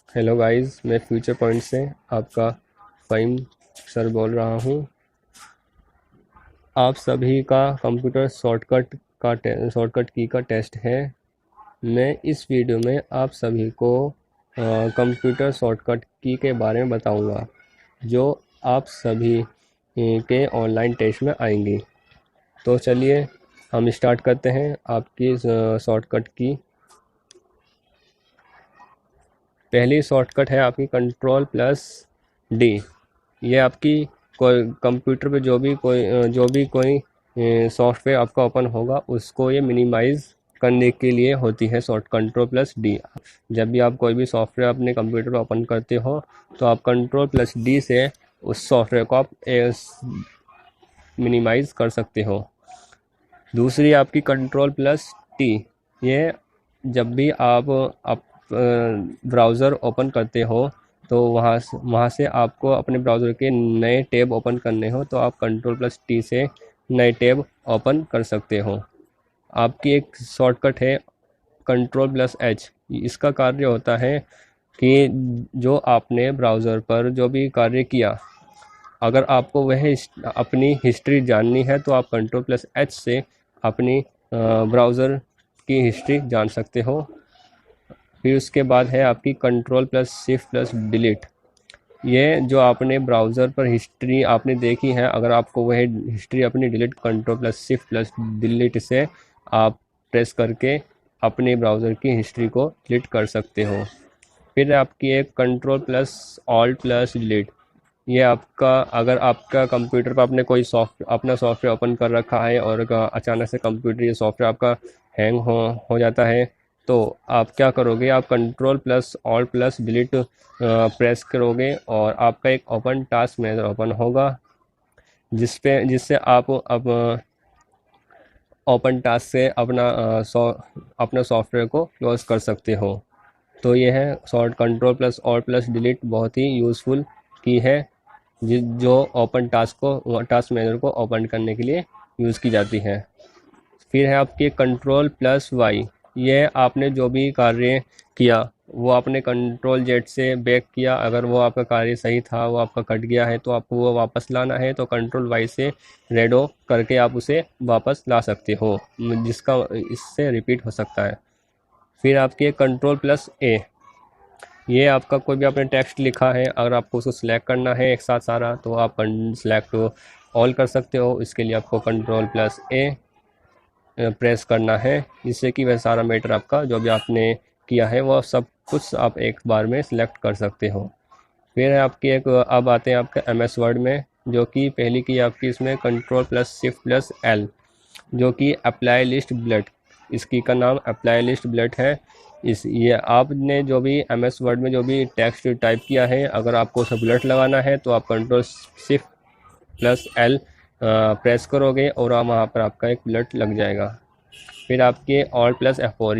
Hello guys, मैं future point से आपका फ़हीम सर बोल रहा हूँ। आप सभी का कंप्यूटर शॉर्टकट की का टेस्ट है। मैं इस वीडियो में आप सभी को कंप्यूटर शॉर्टकट की के बारे में बताऊंगा, जो आप सभी के ऑनलाइन टेस्ट में आएंगी। तो चलिए हम स्टार्ट करते हैं आपकी शॉर्टकट की। पहली शॉर्टकट है आपकी कंट्रोल+D। ये आपकी कोई कंप्यूटर पे जो भी कोई सॉफ्टवेयर आपका ओपन होगा उसको ये मिनिमाइज़ करने के लिए होती है शॉर्ट कंट्रोल+D। जब भी आप कोई भी सॉफ्टवेयर अपने कंप्यूटर पे ओपन करते हो तो आप कंट्रोल+D से उस सॉफ्टवेयर को आप मिनिमाइज़ कर सकते हो। दूसरी आपकी कंट्रोल+T। ये जब भी आप ब्राउज़र ओपन करते हो तो वहाँ से आपको अपने ब्राउज़र के नए टैब ओपन करने हो तो आप कंट्रोल+T से नए टैब ओपन कर सकते हो। आपकी एक शॉर्टकट है कंट्रोल+H। इसका कार्य होता है कि जो आपने ब्राउज़र पर जो भी कार्य किया, अगर आपको वह अपनी हिस्ट्री जाननी है तो आप कंट्रोल+H से अपनी ब्राउज़र की हिस्ट्री जान सकते हो। फिर उसके बाद है आपकी कंट्रोल+Shift+Delete। ये जो आपने ब्राउज़र पर हिस्ट्री आपने देखी है, अगर आपको वह हिस्ट्री अपनी डिलीट कंट्रोल+Shift+Delete से आप प्रेस करके अपने ब्राउज़र की हिस्ट्री को डिलीट कर सकते हो। फिर आपकी एक कंट्रोल+Alt+Delete। ये आपका अगर आपका कंप्यूटर पर आपने कोई अपना सॉफ्टवेयर ओपन कर रखा है और अचानक से कंप्यूटर ये सॉफ्टवेयर आपका हैंग हो जाता है तो आप क्या करोगे, आप कंट्रोल+Alt+Delete प्रेस करोगे और आपका एक ओपन टास्क मैनेजर ओपन होगा, जिससे आप अब ओपन टास्क से अपना सॉफ्टवेयर को क्लोज कर सकते हो। तो ये है शॉर्ट कंट्रोल+Alt+Delete, बहुत ही यूज़फुल की है जो ओपन टास्क मैनेजर को ओपन करने के लिए यूज़ की जाती है। फिर है आपके कंट्रोल+Y। ये आपने जो भी कार्य किया वो आपने कंट्रोल Z से बैक किया, अगर वो आपका कार्य सही था, वो आपका कट गया है तो आपको वो वापस लाना है तो कंट्रोल Y से रेडो करके आप उसे वापस ला सकते हो, जिसका इससे रिपीट हो सकता है। फिर आपके कंट्रोल+A। ये आपका कोई भी आपने टेक्स्ट लिखा है, अगर आपको उसको सिलेक्ट करना है एक साथ सारा तो आप सिलेक्ट ऑल कर सकते हो। इसके लिए आपको कंट्रोल+A प्रेस करना है, जिससे कि वह सारा मैटर आपका जो भी आपने किया है वो सब कुछ आप एक बार में सिलेक्ट कर सकते हो। फिर है आपकी एक, अब आते हैं आपके MS वर्ड में, जो कि पहली की आपकी इसमें कंट्रोल+Shift+L, जो कि अप्लाई लिस्ट बुलेट। इसकी का नाम अप्लाई लिस्ट बुलेट है। ये आपने जो भी MS वर्ड में जो भी टेक्स्ट टाइप किया है, अगर आपको उसे बुलेट लगाना है तो आप कंट्रोल+Shift+L प्रेस करोगे और वहाँ पर आपका एक बुलेट लग जाएगा। फिर आपके Alt+F4।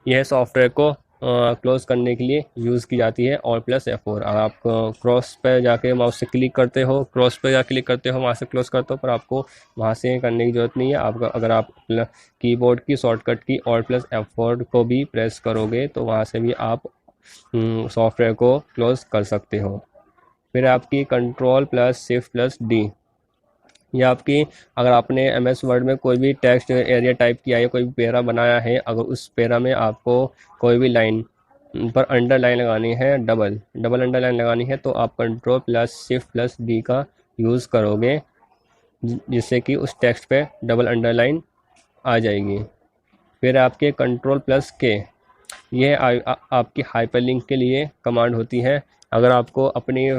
यह सॉफ्टवेयर को क्लोज करने के लिए यूज़ की जाती है Alt+F4। आप क्रॉस पे जाके माउस से क्लिक करते हो, क्रॉस पे जाके क्लिक करते हो, वहाँ से क्लोज करते हो, पर आपको वहाँ से करने की ज़रूरत नहीं है। आपका अगर आप कीबोर्ड की शॉर्टकट की Alt+F4 को भी प्रेस करोगे तो वहाँ से भी आप सॉफ्टवेयर को क्लोज कर सकते हो। फिर आपकी कंट्रोल+Shift+D। या आपकी, अगर आपने MS वर्ड में कोई भी टेक्स्ट एरिया टाइप किया है, कोई भी पैरा बनाया है, अगर उस पैरा में आपको कोई भी लाइन पर अंडरलाइन लगानी है, डबल अंडरलाइन लगानी है, तो आप कंट्रोल+Shift+D का यूज़ करोगे, जिससे कि उस टेक्स्ट पे डबल अंडरलाइन आ जाएगी। फिर आपके कंट्रोल+K। यह आपकी हाइपरलिंक के लिए कमांड होती है। अगर आपको अपनी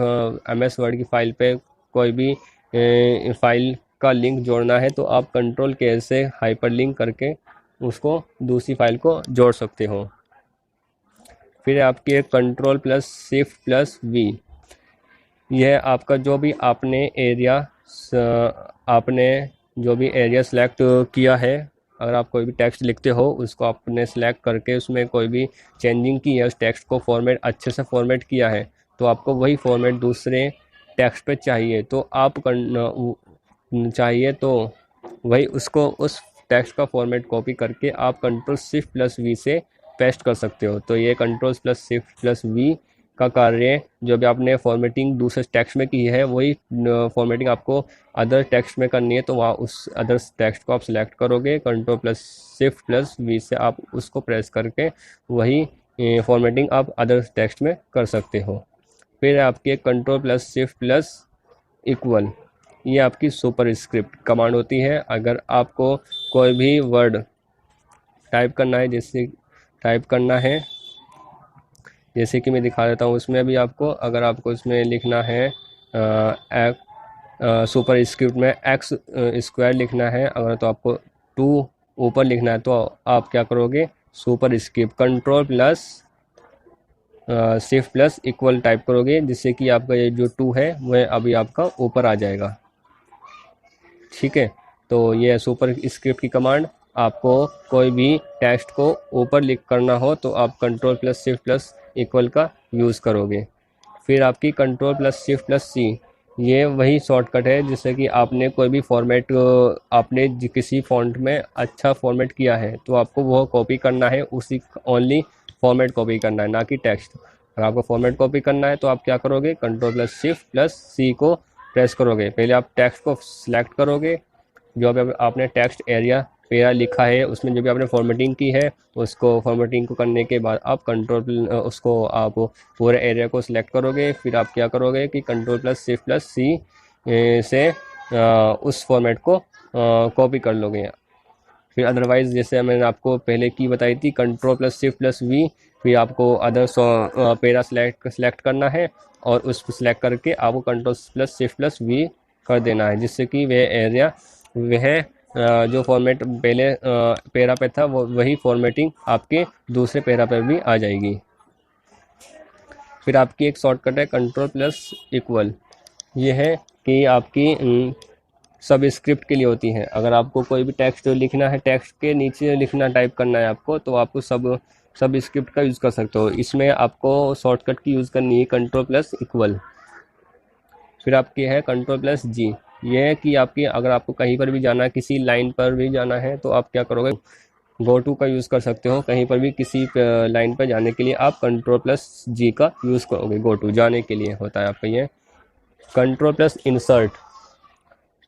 MS वर्ड की फाइल पे कोई भी फाइल का लिंक जोड़ना है तो आप कंट्रोल+K से हाइपरलिंक करके उसको दूसरी फाइल को जोड़ सकते हो। फिर आपके कंट्रोल+Shift+V। यह आपका जो भी आपने जो भी एरिया सेलेक्ट किया है, अगर आप कोई भी टेक्स्ट लिखते हो उसको आपने सेलेक्ट करके उसमें कोई भी चेंजिंग की है, उस टेक्स्ट को फॉर्मेट अच्छे से फॉर्मेट किया है, तो आपको वही फॉर्मेट दूसरे टेक्स्ट पे चाहिए तो चाहिए तो वही उसको उस टेक्स्ट का फॉर्मेट कॉपी करके आप कंट्रोल+Shift+V से पेस्ट कर सकते हो। तो ये कंट्रोल+Shift+V का कार्य जो भी आपने फॉर्मेटिंग दूसरे टेक्स्ट में की है वही फॉर्मेटिंग आपको अदर टेक्स्ट में करनी है, तो वहाँ उस अदर टेक्स्ट को आप सिलेक्ट करोगे, control plus shift plus V से आप उसको प्रेस करके वही फॉर्मेटिंग आप अदर टेक्स्ट में कर सकते हो। फिर आपके control plus shift plus equal, ये आपकी सुपर स्क्रिप्ट कमांड होती है। अगर आपको कोई भी वर्ड टाइप करना है, जैसे कि मैं दिखा देता हूँ उसमें भी आपको, अगर आपको इसमें लिखना है सुपर स्क्रिप्ट में एक्स स्क्वायर लिखना है अगर, तो आपको 2 ऊपर लिखना है, तो आप क्या करोगे, super script control plus shift plus equal type करोगे, जिससे कि आपका ये जो 2 है वह अभी आपका ऊपर आ जाएगा। ठीक है, तो ये सुपर स्क्रिप्ट की कमांड। आपको कोई भी टेक्स्ट को ऊपर लिख करना हो तो आप control plus shift plus equal का यूज़ करोगे। फिर आपकी कंट्रोल प्लस शिफ्ट प्लस सी, ये वही शॉर्टकट है जिससे कि आपने कोई भी फॉर्मेट, आपने किसी फॉन्ट में अच्छा फॉर्मेट किया है तो आपको वो कॉपी करना है, उसी ओनली फॉर्मेट कॉपी करना है, ना कि टेक्स्ट। अगर आपको फॉर्मेट कॉपी करना है तो आप क्या करोगे, कंट्रोल प्लस शिफ्ट प्लस सी को प्रेस करोगे। पहले आप टेक्स्ट को सिलेक्ट करोगे, जो भी आपने टेक्स्ट एरिया पेरा लिखा है उसमें जो भी आपने फॉर्मेटिंग की है उसको, फॉर्मेटिंग को करने के बाद आप कंट्रोल उसको आप पूरे एरिया को सिलेक्ट करोगे। फिर आप क्या करोगे कि कंट्रोल प्लस शिफ्ट प्लस सी से उस फॉर्मेट को कॉपी कर लोगे। फिर अदरवाइज़ जैसे मैंने आपको पहले की बताई थी, control plus shift plus V, फिर आपको अदर पेरा सेलेक्ट करना है और उसको सिलेक्ट करके आपको control plus shift plus V कर देना है, जिससे कि वह एरिया, वह जो फॉर्मेट पहले पेरा पे था वो वही फॉर्मेटिंग आपके दूसरे पेरा पर भी आ जाएगी। फिर आपकी एक शॉर्टकट है कंट्रोल प्लस इक्वल, ये है कि आपकी सब स्क्रिप्ट के लिए होती है। अगर आपको कोई भी टेक्स्ट लिखना है, टेक्स्ट के नीचे लिखना, टाइप करना है आपको, तो आपको सब स्क्रिप्ट का यूज़ कर सकते हो। इसमें आपको शॉर्टकट की यूज़ करनी है कंट्रोल प्लस इक्वल। फिर आपकी है कंट्रोल प्लस जी, ये है कि आपकी अगर आपको कहीं पर भी जाना है, किसी लाइन पर भी जाना है, तो आप क्या करोगे, गो टू का यूज़ कर सकते हो। कहीं पर भी किसी लाइन पर जाने के लिए आप कंट्रोल प्लस जी का यूज़ करोगे, गो टू जाने के लिए होता है आपका ये। Control plus insert,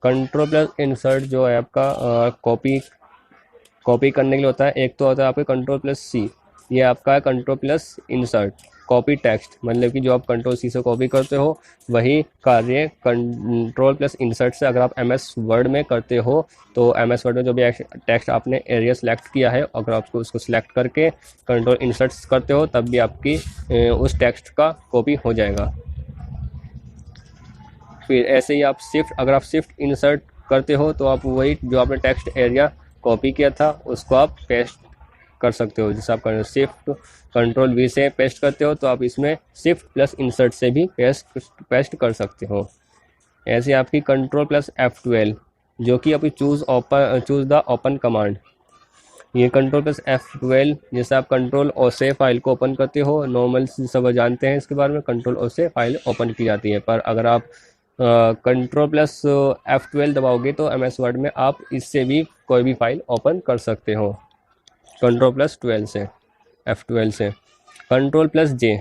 control plus insert जो है आपका कॉपी करने के लिए होता है। एक तो होता है आपका कंट्रोल प्लस सी, ये आपका है control plus insert copy text, मतलब कि जो आप कंट्रोल सी से कॉपी करते हो वही कार्य कंट्रोल प्लस इंसर्ट से अगर आप एमएस वर्ड में करते हो, तो एमएस वर्ड में जो भी टेक्स्ट आपने एरिया सेलेक्ट किया है, अगर आपको उसको सिलेक्ट करके कंट्रोल इंसर्ट करते हो तब भी आपकी उस टेक्स्ट का कॉपी हो जाएगा। फिर ऐसे ही आप अगर आप शिफ्ट इंसर्ट करते हो तो आप वही जो आपने टेक्स्ट एरिया कॉपी किया था उसको आप पेस्ट कर सकते हो। जैसे आप शिफ्ट कंट्रोल वी से पेस्ट करते हो तो आप इसमें शिफ्ट प्लस इंसर्ट से भी पेस्ट कर सकते हो। ऐसे आपकी कंट्रोल प्लस F12, जो कि आपकी चूज़ द ओपन कमांड, ये कंट्रोल प्लस F12, जैसे आप कंट्रोल ओ से फाइल को ओपन करते हो, नॉर्मल सब जानते हैं इसके बारे में, कंट्रोल ओ से फाइल ओपन की जाती है। पर अगर आप कंट्रोल प्लस F12 दबाओगे तो एमएस वर्ड में आप इससे भी कोई भी फाइल ओपन कर सकते हो, कंट्रोल प्लस 12 से, F12 से। कंट्रोल प्लस जे,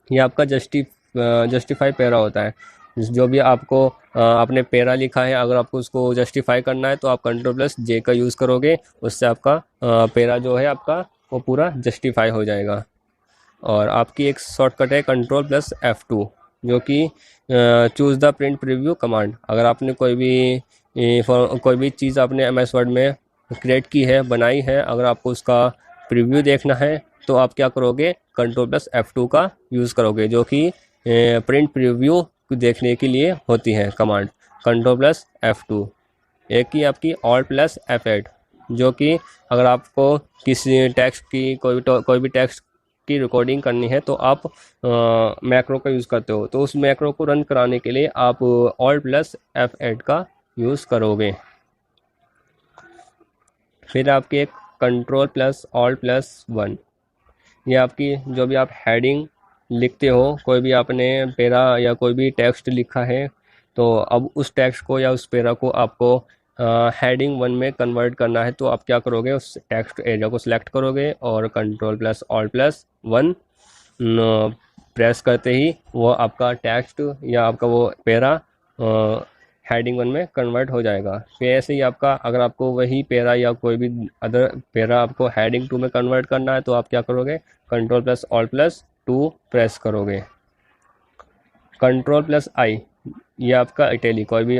ये आपका जस्टिफाई पैरा होता है। जो भी आपको आपने पैरा लिखा है, अगर आपको उसको जस्टिफाई करना है तो आप कंट्रोल प्लस जे का यूज़ करोगे, उससे आपका पैरा जो है आपका वो पूरा जस्टिफाई हो जाएगा। और आपकी एक शॉर्टकट है कंट्रोल प्लस F2, जो कि choose the print preview command. अगर आपने कोई भी चीज़ आपने एमएस वर्ड में क्रिएट की है, बनाई है, अगर आपको उसका प्रीव्यू देखना है तो आप क्या करोगे, कंट्रोल प्लस F2 का यूज़ करोगे, जो कि प्रिंट प्रीव्यू देखने के लिए होती है कमांड, कंट्रोल प्लस F2। एक ही आपकी ऑल्ट प्लस F8, जो कि अगर आपको किसी टेक्स्ट की कोई भी टेक्स्ट की रिकॉर्डिंग करनी है तो आप मैक्रो का यूज़ करते हो, तो उस मैक्रो को रन कराने के लिए आप ऑल्ट प्लस F8 का यूज़ करोगे। फिर आपकी एक कंट्रोल प्लस ऑल्ट प्लस 1, ये आपकी जो भी आप हेडिंग लिखते हो, कोई भी आपने पैरा या कोई भी टेक्स्ट लिखा है, तो अब उस टेक्स्ट को या उस पैरा को आपको हेडिंग 1 में कन्वर्ट करना है, तो आप क्या करोगे, उस टेक्स्ट एरिया को सिलेक्ट करोगे और control plus alt plus 1 press करते ही वो आपका टेक्स्ट या आपका वो पैरा हेडिंग 1 में कन्वर्ट हो जाएगा। फिर ऐसे ही आपका अगर आपको वही पैरा या कोई भी अदर पैरा आपको हेडिंग 2 में कन्वर्ट करना है तो आप क्या करोगे, control plus alt plus 2 press करोगे। कंट्रोल प्लस आई, ये आपका इटैलिक, कोई भी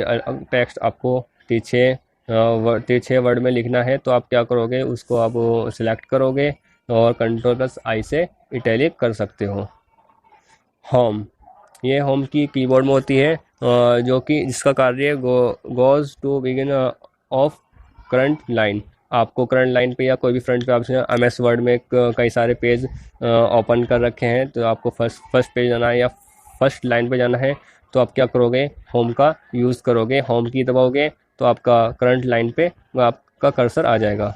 टेक्स्ट आपको तिरछे वर्ड में लिखना है तो आप क्या करोगे, उसको आप सिलेक्ट करोगे और कंट्रोल प्लस आई से इटैलिक कर सकते हो। होम, ये होम की कीबोर्ड में होती है जो कि जिसका कार्य goes to begin of current line. आपको करंट लाइन पे या कोई भी फ्रंट पे आपने MS वर्ड में कई सारे पेज ओपन कर रखे हैं तो आपको फर्स्ट पेज जाना है या फर्स्ट लाइन पे जाना है तो आप क्या करोगे, होम का यूज़ करोगे। होम की दबाओगे तो आपका करंट लाइन पे आपका कर्सर आ जाएगा।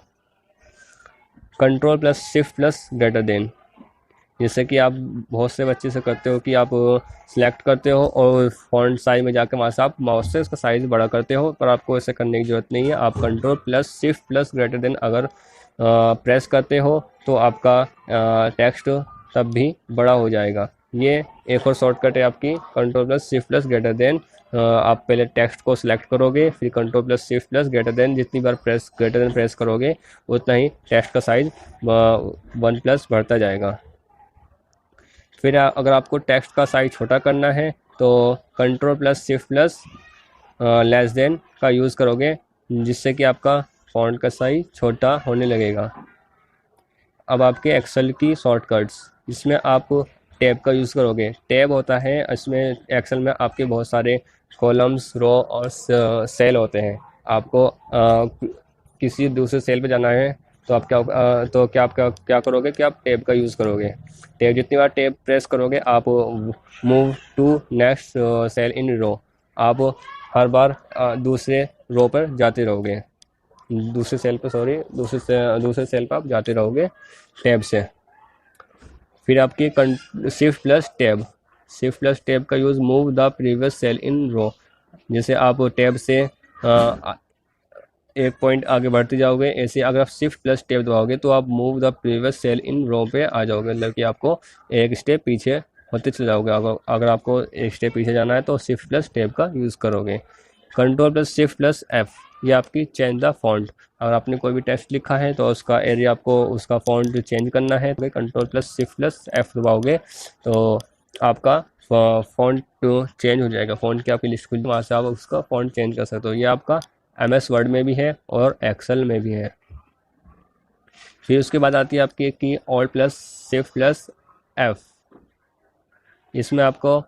Control plus shift plus greater than, जैसे कि आप बहुत से बच्चे से करते हो कि आप सिलेक्ट करते हो और फॉन्ट साइज में जाकर वहाँ से आप माउस से उसका साइज़ बड़ा करते हो, पर आपको ऐसे करने की ज़रूरत नहीं है। आप control plus shift plus greater than अगर प्रेस करते हो तो आपका टेक्स्ट तब भी बड़ा हो जाएगा। ये एक और शॉर्टकट है आपकी, control plus shift plus greater than. आप पहले टेक्स्ट को सिलेक्ट करोगे, फिर control plus shift plus greater than, जितनी बार ग्रेटर देन प्रेस करोगे उतना ही टेक्स्ट का साइज 1+ बढ़ता जाएगा। फिर अगर आपको टेक्स्ट का साइज छोटा करना है तो control plus shift plus less than का यूज़ करोगे, जिससे कि आपका फॉन्ट का साइज छोटा होने लगेगा। अब आपके एक्सेल की शॉर्टकट्स, जिसमें आप टैब का यूज़ करोगे। टैब होता है इसमें एक्सेल में आपके बहुत सारे कॉलम्स, रो और सेल होते हैं। आपको किसी दूसरे सेल पे जाना है तो आप क्या करोगे कि आप टैब का यूज़ करोगे। टैब, जितनी बार टैब प्रेस करोगे आप move to next cell in रो, आप हर बार दूसरे रो पर जाते रहोगे, दूसरे सेल पर आप जाते रहोगे टैब से। फिर आपकी शिफ्ट प्लस टैब का use move the previous cell in row, जैसे आप टैब से एक पॉइंट आगे बढ़ते जाओगे, ऐसे अगर आप शिफ्ट प्लस टैब दबाओगे तो आप move the previous cell in रो पे आ जाओगे, मतलब कि आपको एक स्टेप पीछे होते चले जाओगे। अगर आपको एक स्टेप पीछे जाना है तो शिफ्ट प्लस टैब का यूज़ करोगे। Control plus shift plus F, ये आपकी चेंज द फॉन्ट, अगर आपने कोई भी टेक्स्ट लिखा है तो उसका एरिया आपको उसका फॉन्ट चेंज करना है तो control plus shift plus F दबाओगे तो आपका फॉन्ट चेंज हो जाएगा। फॉन्ट की आपकी लिस्ट खुल, वहाँ से आप उसका फॉन्ट चेंज कर सकते हो। ये आपका MS वर्ड में भी है और एक्सेल में भी है। फिर उसके बाद आती है आपकी key alt plus shift plus F, इसमें आपको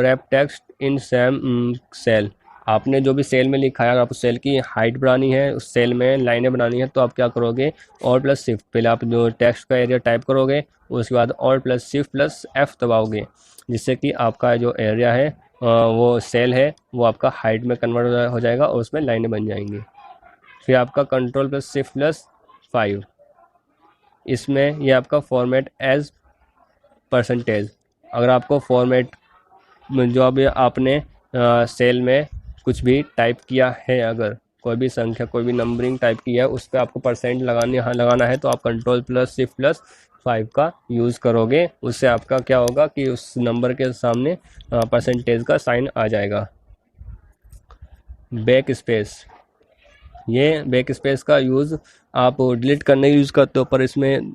wrap text in same cell, आपने जो भी सेल में लिखा है, अगर आपको सेल की हाइट बढ़ानी है, उस सेल में लाइनें बनानी है तो आप क्या करोगे, ऑल्ट प्लस शिफ्ट, पहले आप जो टेक्स्ट का एरिया टाइप करोगे उसके बाद alt plus shift plus F दबाओगे, जिससे कि आपका जो एरिया है वो सेल है वो आपका हाइट में कन्वर्ट हो जाएगा और उसमें लाइनें बन जाएंगी। फिर आपका कंट्रोल प्लस शिफ्ट प्लस 5, इसमें ये आपका फॉर्मेट एज परसेंटेज, अगर आपको फॉर्मेट जो अभी आपने सेल में कुछ भी टाइप किया है, अगर कोई भी संख्या कोई भी नंबरिंग टाइप किया है उस पर आपको परसेंट लगाना है तो आप कंट्रोल प्लस शिफ्ट प्लस 5 का यूज़ करोगे। उससे आपका क्या होगा कि उस नंबर के सामने परसेंटेज का साइन आ जाएगा। बैक स्पेस, ये बैक स्पेस का यूज़ आप डिलीट करने के यूज़ करते हो, पर इसमें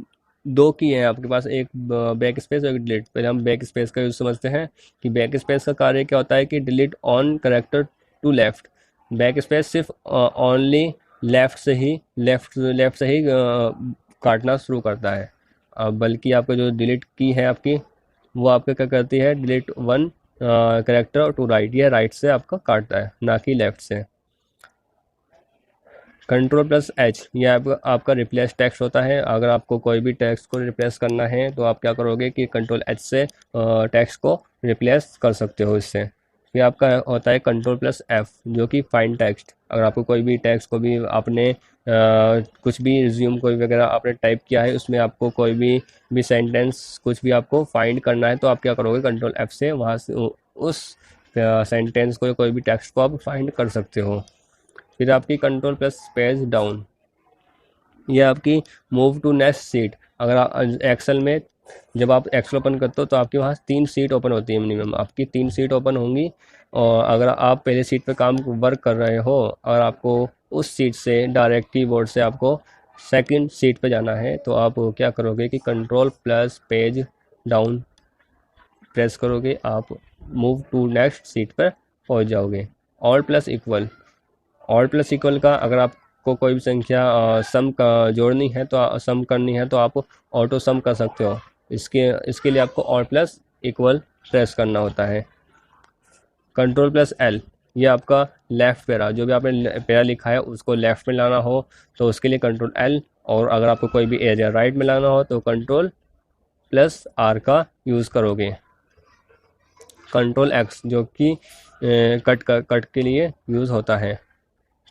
दो की है आपके पास, एक बैक स्पेस और एक डिलीट। पहले हम बैक स्पेस का यूज़ समझते हैं कि बैक स्पेस का कार्य क्या होता है कि delete on character to left. Back space सिर्फ ओनली लेफ़्ट से ही काटना शुरू करता है, बल्कि आपका जो डिलीट की है आपकी वो आपका क्या करती है, डिलीट 1 करेक्टर टू राइट, या राइट से आपका काटता है ना कि लेफ़्ट से। कंट्रोल प्लस H, ये आपका रिप्लेस टेक्स्ट होता है। अगर आपको कोई भी टेक्स्ट को रिप्लेस करना है तो आप क्या करोगे कि कंट्रोल H से टेक्स्ट को रिप्लेस कर सकते हो इससे। फिर आपका होता है कंट्रोल प्लस F, जो कि फाइंड टेक्स्ट, अगर आपको कोई भी टेक्स्ट को भी आपने कुछ भी रिज्यूम कोई वगैरह आपने टाइप किया है, उसमें आपको कोई भी सेंटेंस कुछ भी आपको फाइंड करना है तो आप क्या करोगे, कंट्रोल F से वहाँ से उस सेंटेंस को कोई भी टेक्स्ट को आप फाइंड कर सकते हो। फिर आपकी कंट्रोल प्लस पेज डाउन, ये आपकी मूव टू नेक्स्ट सीट, अगर एक्सेल में जब आप एक्सेल ओपन करते हो तो आपके पास 3 सीट ओपन होती है मिनिमम, आपकी 3 सीट ओपन होंगी। और अगर आप पहले सीट पे काम वर्क कर रहे हो और आपको उस सीट से डायरेक्ट कीबोर्ड से आपको सेकंड सीट पे जाना है, तो आप क्या करोगे कि control plus page down press करोगे, आप मूव टू नेक्स्ट सीट पर पहुंच जाओगे। ऑल प्लस इक्वल का अगर आपको कोई भी संख्या सम का जोड़नी है तो सम करनी है तो आप ऑटो सम कर सकते हो। इसके लिए आपको ऑल प्लस इक्वल प्रेस करना होता है। कंट्रोल प्लस एल, ये आपका लेफ़्ट पैरा, जो भी आपने पैरा लिखा है उसको लेफ़्ट में लाना हो तो उसके लिए कंट्रोल एल, और अगर आपको कोई भी एरिया राइट में लाना हो तो कंट्रोल प्लस आर का यूज़ करोगे। कंट्रोल एक्स जो कि कट के लिए यूज़ होता है।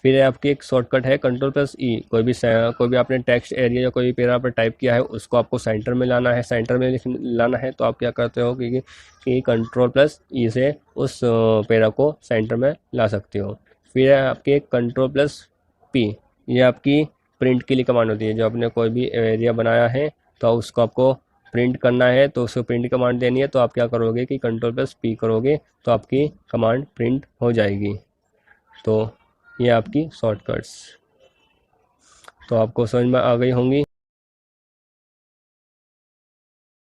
फिर आपकी एक शॉर्टकट है कंट्रोल प्लस ई, कोई भी आपने टेक्स्ट एरिया या कोई भी पैरा पर टाइप किया है उसको आपको सेंटर में लाना है, सेंटर में लाना है तो आप क्या करते हो कि कंट्रोल प्लस ई से उस पैरा को सेंटर में ला सकते हो। फिर है आपके कंट्रोल प्लस पी, ये आपकी प्रिंट के लिए कमांड होती है। जो आपने कोई भी एरिया बनाया है तो उसको आपको प्रिंट करना है तो उसको प्रिंट कमांड देनी है, तो आप क्या करोगे कि कंट्रोल प्लस पी करोगे तो आपकी कमांड प्रिंट हो जाएगी। तो ये आपकी शॉर्टकट्स तो आपको समझ में आ गई होंगी।